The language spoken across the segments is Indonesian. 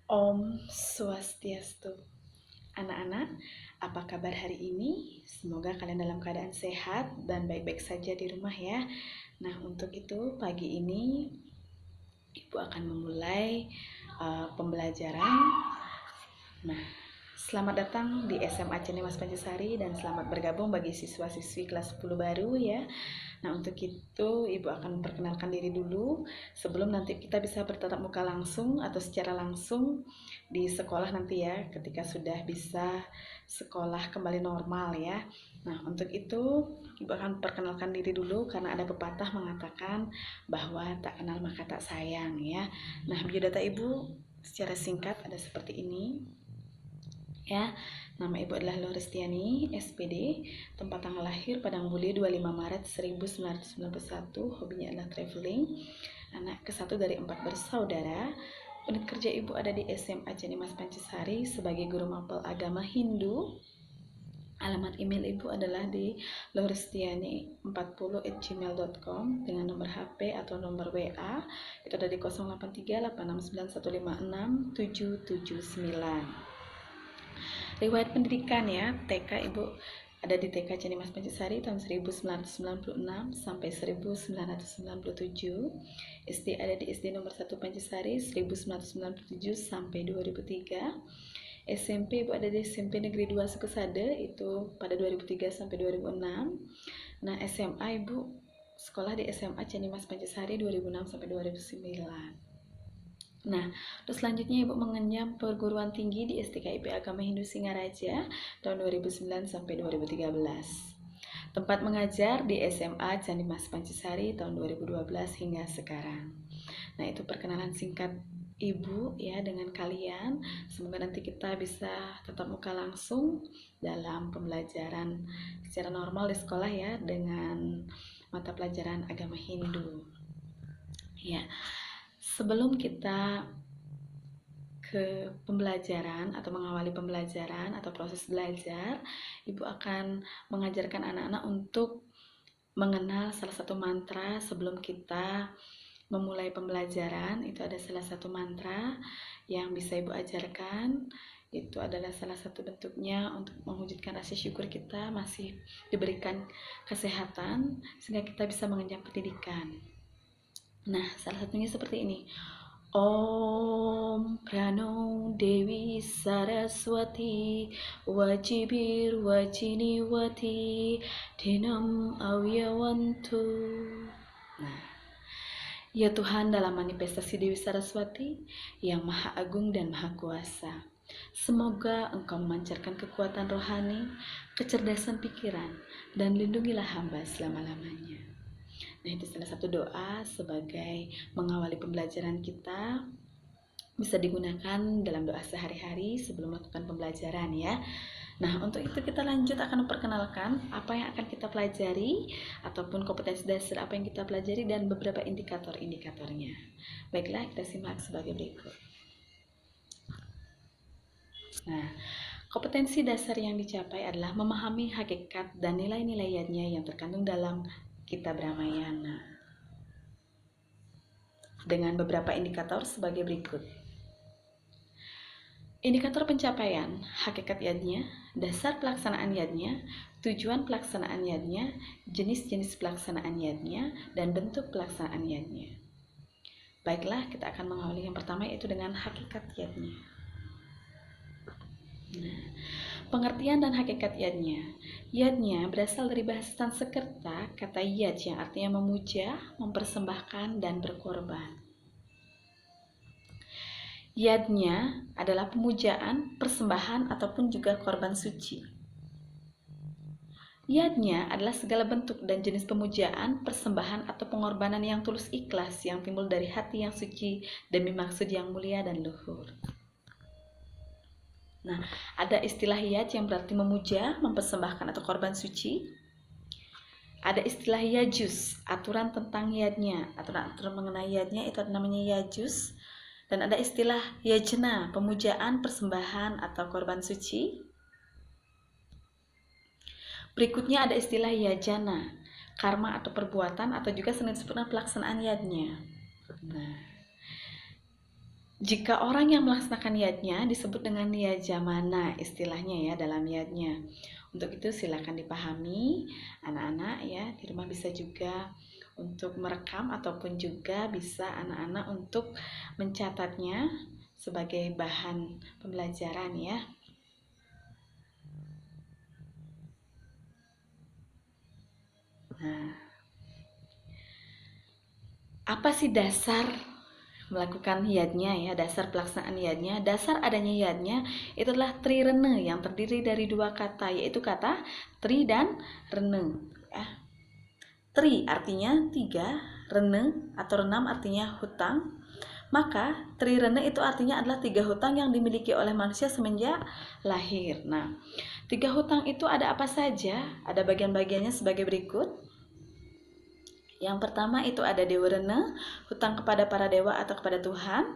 Om Swastiastu. Anak-anak, apa kabar hari ini? Semoga kalian dalam keadaan sehat dan baik-baik saja di rumah ya. Nah, untuk itu pagi ini Ibu akan memulai pembelajaran. Nah, selamat datang di SMA Ceni Mas Pancasari dan selamat bergabung bagi siswa-siswi kelas 10 baru ya. Nah, untuk itu Ibu akan memperkenalkan diri dulu sebelum nanti kita bisa bertatap muka langsung atau secara langsung di sekolah nanti ya, ketika sudah bisa sekolah kembali normal ya. Nah, untuk itu Ibu akan perkenalkan diri dulu karena ada pepatah mengatakan bahwa tak kenal maka tak sayang ya. Nah, biodata Ibu secara singkat ada seperti ini. Ya, nama Ibu adalah Lorestiani, SPD, tempat tanggal lahir Padang Budi 25 Maret 1991, hobinya adalah traveling, anak ke-1 dari 4 bersaudara. Unit kerja Ibu ada di SMA Ceni Mas Pancasari sebagai guru mapel agama Hindu. Alamat email Ibu adalah di lorestiani40@gmail.com dengan nomor HP atau nomor WA itu ada di 083869156779. Riwayat pendidikan ya, TK Ibu ada di TK Ceni Mas Pancasari tahun 1996 sampai 1997. SD ada di SD nomor 1 Pancasari 1997 sampai 2003. SMP Ibu ada di SMP Negeri 2 Sukesade itu pada 2003 sampai 2006. Nah, SMA Ibu sekolah di SMA Ceni Mas Pancasari 2006 sampai 2009. Nah, terus selanjutnya Ibu mengenyam perguruan tinggi di STKIP Agama Hindu Singaraja tahun 2009 sampai 2013. Tempat mengajar di SMA Candi Mas Pancasari tahun 2012 hingga sekarang. Nah, itu perkenalan singkat Ibu ya dengan kalian. Semoga nanti kita bisa tatap muka langsung dalam pembelajaran secara normal di sekolah ya dengan mata pelajaran agama Hindu. Ya. Sebelum kita ke pembelajaran atau mengawali pembelajaran atau proses belajar, Ibu akan mengajarkan anak-anak untuk mengenal salah satu mantra sebelum kita memulai pembelajaran. Itu ada salah satu mantra yang bisa Ibu ajarkan. Itu adalah salah satu bentuknya untuk mewujudkan rasa syukur kita masih diberikan kesehatan sehingga kita bisa mengenyam pendidikan. Nah, salah satunya seperti ini. Om Prano Dewi Saraswati Wajibir Wajiniwati Dinam Awyawantu. Nah, ya Tuhan dalam manifestasi Dewi Saraswati yang Maha Agung dan Maha Kuasa, semoga Engkau memancarkan kekuatan rohani, kecerdasan pikiran, dan lindungilah hamba selama-lamanya. Nah, itu salah satu doa sebagai mengawali pembelajaran kita, bisa digunakan dalam doa sehari-hari sebelum melakukan pembelajaran ya. Nah, untuk itu kita lanjut akan memperkenalkan apa yang akan kita pelajari ataupun kompetensi dasar apa yang kita pelajari dan beberapa indikator-indikatornya. Baiklah, kita simak sebagai berikut. Nah, kompetensi dasar yang dicapai adalah memahami hakikat dan nilai-nilainya yang terkandung dalam Kitab Ramayana dengan beberapa indikator sebagai berikut. Indikator pencapaian, hakikat yadnya, dasar pelaksanaan yadnya, tujuan pelaksanaan yadnya, jenis-jenis pelaksanaan yadnya, dan bentuk pelaksanaan yadnya. Baiklah, kita akan mengawali yang pertama yaitu dengan hakikat yadnya. Nah, pengertian dan hakikat yadnya. Yadnya berasal dari bahasa Sanskerta kata yad yang artinya memuja, mempersembahkan, dan berkorban. Yadnya adalah pemujaan, persembahan, ataupun juga korban suci. Yadnya adalah segala bentuk dan jenis pemujaan, persembahan, atau pengorbanan yang tulus ikhlas yang timbul dari hati yang suci demi maksud yang mulia dan luhur. Nah, ada istilah yad yang berarti memuja, mempersembahkan atau korban suci. Ada istilah yajus, aturan tentang yadnya, aturan mengenai yadnya itu namanya yajus. Dan ada istilah yajna, pemujaan, persembahan atau korban suci. Berikutnya ada istilah yajana, karma atau perbuatan atau juga sempurna pelaksanaan yadnya. Nah, Jika orang yang melaksanakan niatnya disebut dengan niyajamana istilahnya ya dalam niatnya. Untuk itu silakan dipahami anak-anak ya, di rumah bisa juga untuk merekam ataupun juga bisa anak-anak untuk mencatatnya sebagai bahan pembelajaran ya. Nah, apa sih dasar melakukan hiyadnya ya, dasar pelaksanaan hiyadnya? Dasar adanya hiyadnya itu adalah trirene yang terdiri dari dua kata, yaitu kata tri dan rene ya. Tri artinya tiga, rene atau renam artinya hutang. Maka trirene itu artinya adalah tiga hutang yang dimiliki oleh manusia semenjak lahir. Nah, tiga hutang itu ada apa saja? Ada bagian-bagiannya sebagai berikut. Yang pertama itu ada dewa rene, hutang kepada para dewa atau kepada Tuhan.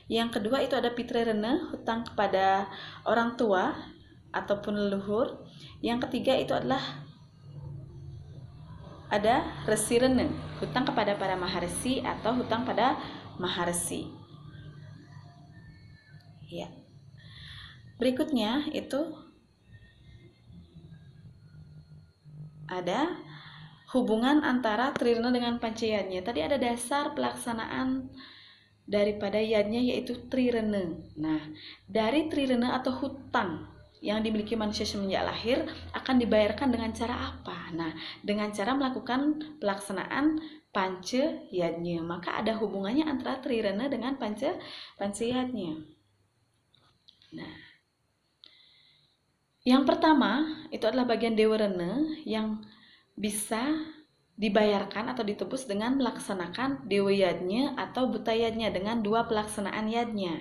Yang kedua itu ada pitre rene, hutang kepada orang tua ataupun leluhur. Yang ketiga itu adalah ada resi rene, hutang kepada para maharesi atau hutang pada maharesi. Ya. Berikutnya itu ada hubungan antara trirene dengan pancayatnya. Tadi ada dasar pelaksanaan daripada yadnya yaitu trirene. Nah, dari trirene atau hutang yang dimiliki manusia semenjak lahir akan dibayarkan dengan cara apa? Nah, dengan cara melakukan pelaksanaan panca yadnya. Maka ada hubungannya antara trirene dengan panca yadnya. Nah, yang pertama itu adalah bagian dewa rene yang bisa dibayarkan atau ditebus dengan melaksanakan dewa yadnya atau buta yadnya dengan dua pelaksanaan yadnya.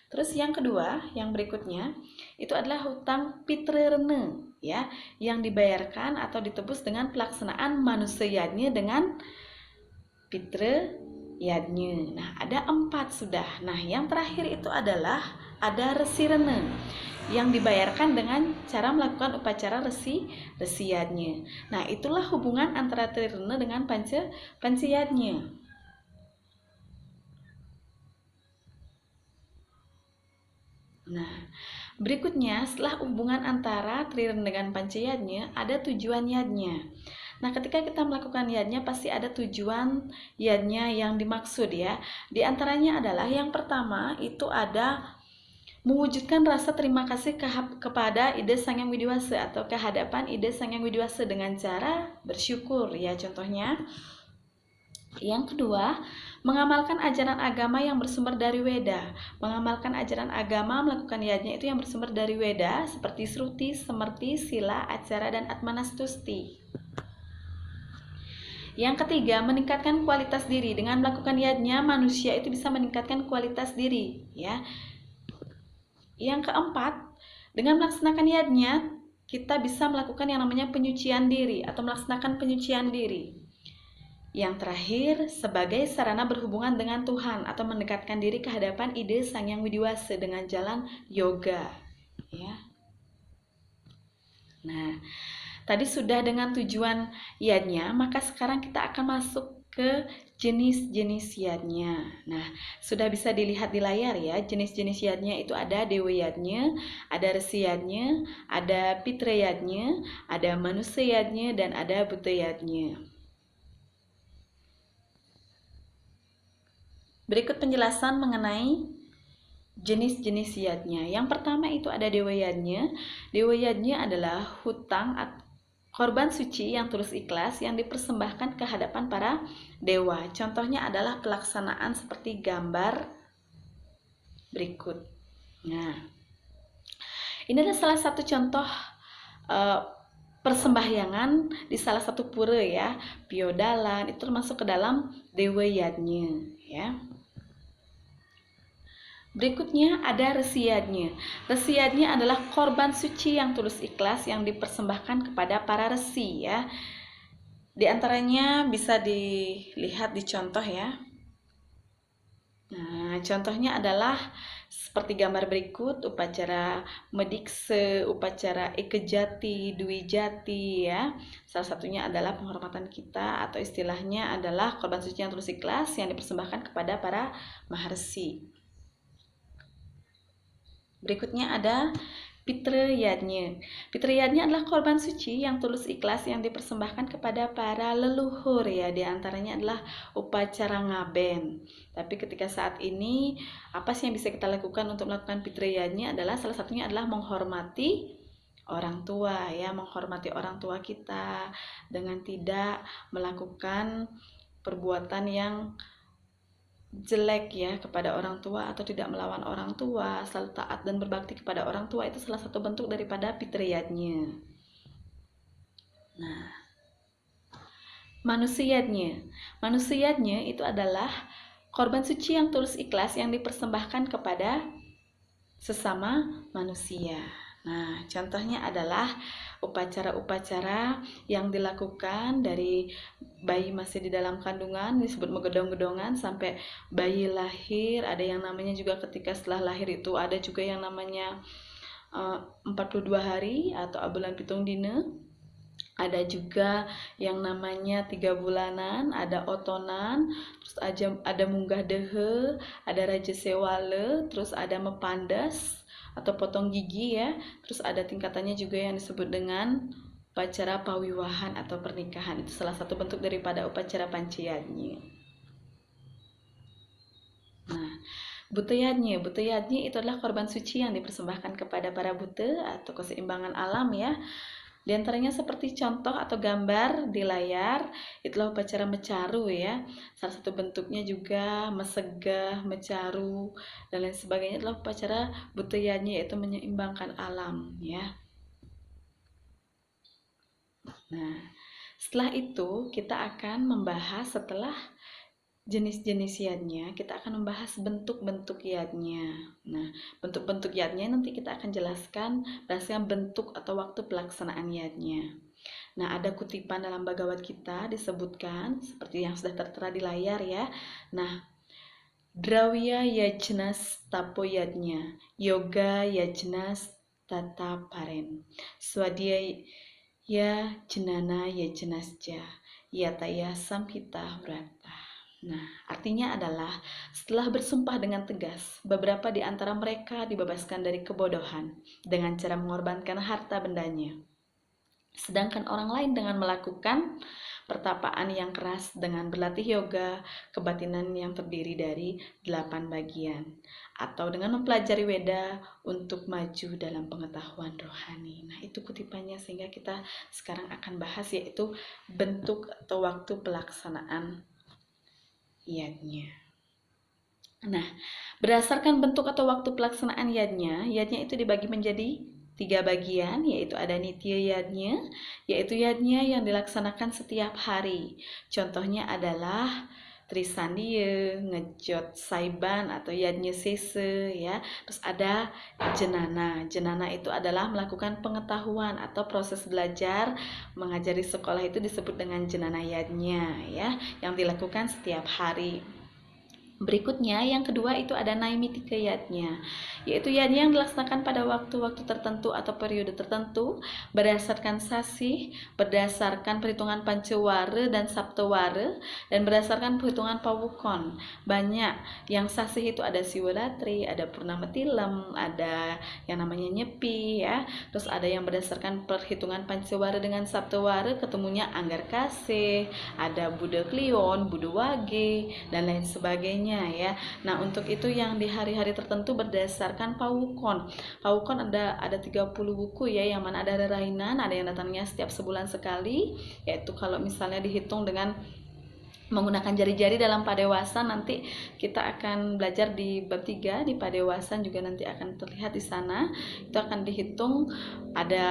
Terus yang kedua, yang berikutnya itu adalah hutang pitre rene ya, yang dibayarkan atau ditebus dengan pelaksanaan manusia yadnya dengan pitre yadnya. Nah, ada 4 sudah. Nah, yang terakhir itu adalah ada resi rene yang dibayarkan dengan cara melakukan upacara resi yadnya. Nah, itulah hubungan antara trirene dengan panca yadnya. Nah, berikutnya setelah hubungan antara trirene dengan panca yadnya ada tujuan yadnya. Nah, ketika kita melakukan yadnya pasti ada tujuan yadnya yang dimaksud ya. Di antaranya adalah yang pertama itu ada mewujudkan rasa terima kasih kepada Ide Sang Hyang Widiwasa atau kehadapan Ide Sang Hyang Widiwasa dengan cara bersyukur ya, contohnya. Yang kedua, mengamalkan ajaran agama yang bersumber dari Weda. Mengamalkan ajaran agama melakukan yadnya itu yang bersumber dari Weda seperti Sruti, Semerti, Sila, Acara, dan Atmanastusti. Yang ketiga, meningkatkan kualitas diri. Dengan melakukan yadnya manusia itu bisa meningkatkan kualitas diri ya. Yang keempat, dengan melaksanakan yadnya, kita bisa melakukan yang namanya penyucian diri atau melaksanakan penyucian diri. Yang terakhir, sebagai sarana berhubungan dengan Tuhan atau mendekatkan diri ke hadapan Ide Sang Hyang Widiwasa dengan jalan yoga. Ya. Nah, tadi sudah dengan tujuan yadnya, maka sekarang kita akan masuk ke jenis-jenis yadnya. Nah, sudah bisa dilihat di layar ya, jenis-jenis yadnya itu ada dewa yadnya, ada resi yadnya, ada pitre yadnya, ada manusia yadnya, dan ada buta yadnya. Berikut penjelasan mengenai jenis-jenis yadnya. Yang pertama itu ada dewa yadnya. Dewa yadnya adalah hutang korban suci yang tulus ikhlas yang dipersembahkan ke hadapan para dewa. Contohnya adalah pelaksanaan seperti gambar berikut. Nah, ini adalah salah satu contoh persembahyangan di salah satu pura ya, Piodalan itu termasuk ke dalam dewa yadnya ya. Berikutnya ada resi yadnya. Resi yadnya adalah korban suci yang tulus ikhlas yang dipersembahkan kepada para resi ya. Di antaranya bisa dilihat di contoh ya. Nah, contohnya adalah seperti gambar berikut, upacara medikse, upacara ekejati, dwi jati ya. Salah satunya adalah penghormatan kita atau istilahnya adalah korban suci yang tulus ikhlas yang dipersembahkan kepada para maharsi. Berikutnya ada Pitriyadnya. Pitriyadnya adalah korban suci yang tulus ikhlas yang dipersembahkan kepada para leluhur ya. Di antaranya adalah upacara ngaben. Tapi ketika saat ini apa sih yang bisa kita lakukan untuk melakukan pitriyadnya adalah salah satunya adalah menghormati orang tua ya, menghormati orang tua kita dengan tidak melakukan perbuatan yang jelek ya kepada orang tua atau tidak melawan orang tua, selalu taat dan berbakti kepada orang tua, itu salah satu bentuk daripada fitriyatnya. Nah, manusiatnya itu adalah korban suci yang tulus ikhlas yang dipersembahkan kepada sesama manusia. Nah, contohnya adalah upacara-upacara yang dilakukan dari bayi masih di dalam kandungan, disebut megedong-gedongan, sampai bayi lahir. Ada yang namanya juga ketika setelah lahir itu ada juga yang namanya 42 hari atau abulan pitung dina. Ada juga yang namanya 3 bulanan, ada otonan, terus ada munggah dehe, ada raja sewale, terus ada mepandas atau potong gigi ya. Terus ada tingkatannya juga yang disebut dengan upacara pawiwahan atau pernikahan. Itu salah satu bentuk daripada upacara panciyatnya. Nah, buteyatnya itu adalah korban suci yang dipersembahkan kepada para buta atau keseimbangan alam ya. Di antaranya seperti contoh atau gambar di layar, itulah upacara mecaru ya. Salah satu bentuknya juga mesegah, mecaru, dan lain sebagainya adalah upacara buteyanya, yaitu menyeimbangkan alam ya. Nah, setelah itu kita akan membahas setelah jenis-jenis yadnya, kita akan membahas bentuk-bentuk yadnya. Nah, bentuk-bentuk yadnya nanti kita akan jelaskan berdasarkan bentuk atau waktu pelaksanaan yadnya. Nah, ada kutipan dalam Bhagavad Gita disebutkan seperti yang sudah tertera di layar ya. Nah, Dravya yajnas tapo yadnya, yoga yajnas tata paren, swadhyaya jenana yajnasja, yataya samhita vrata. Nah, artinya adalah setelah bersumpah dengan tegas, beberapa di antara mereka dibebaskan dari kebodohan dengan cara mengorbankan harta bendanya. Sedangkan orang lain dengan melakukan pertapaan yang keras dengan berlatih yoga, kebatinan yang terdiri dari 8 bagian, atau dengan mempelajari Weda untuk maju dalam pengetahuan rohani. Nah, itu kutipannya sehingga kita sekarang akan bahas yaitu bentuk atau waktu pelaksanaan yadnya. Nah, berdasarkan bentuk atau waktu pelaksanaan yadnya itu dibagi menjadi 3 bagian, yaitu ada nitya yadnya, yaitu yadnya yang dilaksanakan setiap hari. Contohnya adalah Trisandiya, ngejot saiban atau yadnya sese ya. Terus ada jenana. Jenana itu adalah melakukan pengetahuan atau proses belajar mengajari sekolah itu disebut dengan jenana yadnya ya, yang dilakukan setiap hari. Berikutnya yang kedua itu ada naimitika yadnya, yaitu yadnya yang dilaksanakan pada waktu-waktu tertentu atau periode tertentu berdasarkan sasih, berdasarkan perhitungan pancawara dan saptawara, dan berdasarkan perhitungan pawukon. Banyak yang sasih itu ada siwaratri, ada purnama tilem, ada yang namanya nyepi ya. Terus ada yang berdasarkan perhitungan pancawara dengan saptawara, ketemunya anggar kasih, ada Buddha Klion, Buddha Wage, dan lain sebagainya ya. Nah, untuk itu yang di hari-hari tertentu berdasarkan pawukon. Pawukon ada 30 buku ya, yang mana ada rainan, ada yang datangnya setiap sebulan sekali, yaitu kalau misalnya dihitung dengan menggunakan jari-jari dalam padewasan, nanti kita akan belajar di bab 3 di padewasan juga nanti akan terlihat di sana. Itu akan dihitung ada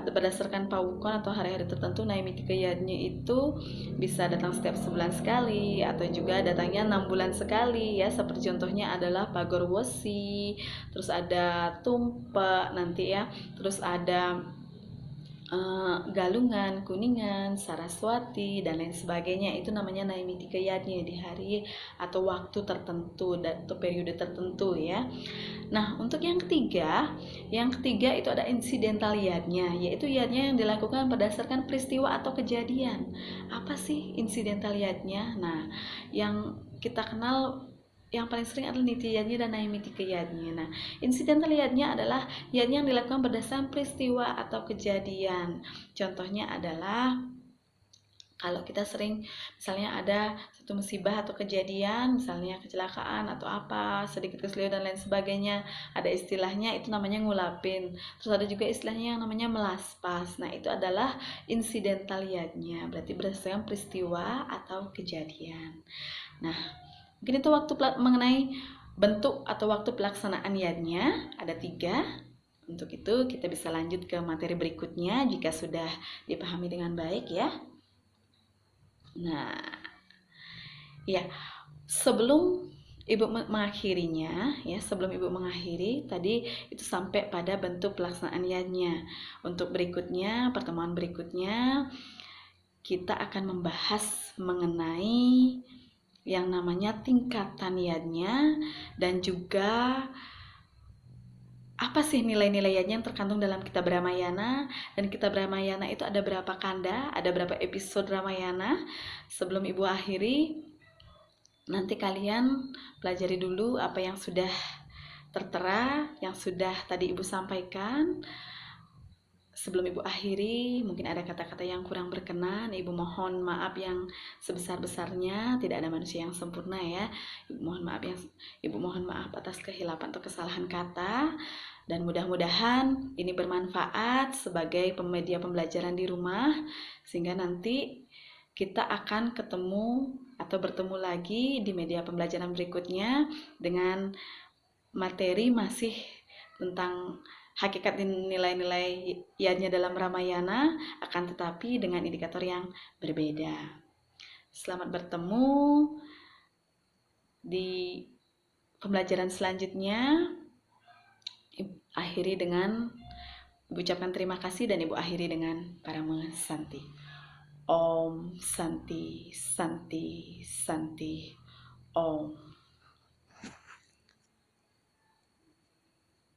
berdasarkan pawukon atau hari-hari tertentu. Naimitika yadnya itu bisa datang setiap sebulan sekali atau juga datangnya 6 bulan sekali ya. Seperti contohnya adalah Pagorwosi, terus ada Tumpa nanti ya, terus ada Galungan, Kuningan, Saraswati, dan lain sebagainya. Itu namanya naimitika yadnya di hari atau waktu tertentu atau periode tertentu ya. Nah, untuk yang ketiga itu ada insidental yadnya, yaitu yadnya yang dilakukan berdasarkan peristiwa atau kejadian. Apa sih insidental yadnya? Nah, yang kita kenal yang paling sering adalah niti yadnya dan naimitike yadnya. Nah, incidental yadnya adalah yadnya yang dilakukan berdasarkan peristiwa atau kejadian. Contohnya adalah kalau kita sering misalnya ada satu musibah atau kejadian, misalnya kecelakaan atau apa, sedikit keselio dan lain sebagainya, ada istilahnya itu namanya ngulapin. Terus ada juga istilahnya yang namanya melaspas. Nah, itu adalah incidental yadnya, berarti berdasarkan peristiwa atau kejadian. Nah, mungkin itu mengenai bentuk atau waktu pelaksanaan yadnya ada 3. Untuk itu kita bisa lanjut ke materi berikutnya jika sudah dipahami dengan baik ya. Nah, ya, sebelum Ibu mengakhirinya, ya, sebelum Ibu mengakhiri tadi itu sampai pada bentuk pelaksanaan yadnya. Untuk berikutnya, pertemuan berikutnya kita akan membahas mengenai yang namanya tingkatan yadnya dan juga apa sih nilai-nilai yadnya yang terkandung dalam kitab Ramayana, dan kitab Ramayana itu ada berapa kanda, ada berapa episode Ramayana. Sebelum Ibu akhiri, nanti kalian pelajari dulu apa yang sudah tertera, yang sudah tadi Ibu sampaikan. Sebelum Ibu akhiri, mungkin ada kata-kata yang kurang berkenan. Ibu mohon maaf yang sebesar-besarnya. Tidak ada manusia yang sempurna ya. Ibu mohon maaf atas kehilapan atau kesalahan kata. Dan mudah-mudahan ini bermanfaat sebagai media pembelajaran di rumah, sehingga nanti kita akan ketemu atau bertemu lagi di media pembelajaran berikutnya dengan materi masih tentang hakikat nilai-nilai yadnya dalam Ramayana, akan tetapi dengan indikator yang berbeda. Selamat bertemu di pembelajaran selanjutnya. Ibu akhiri dengan Ibu ucapkan terima kasih dan Ibu akhiri dengan Parama Santi. Om Santi Santi Santi Om.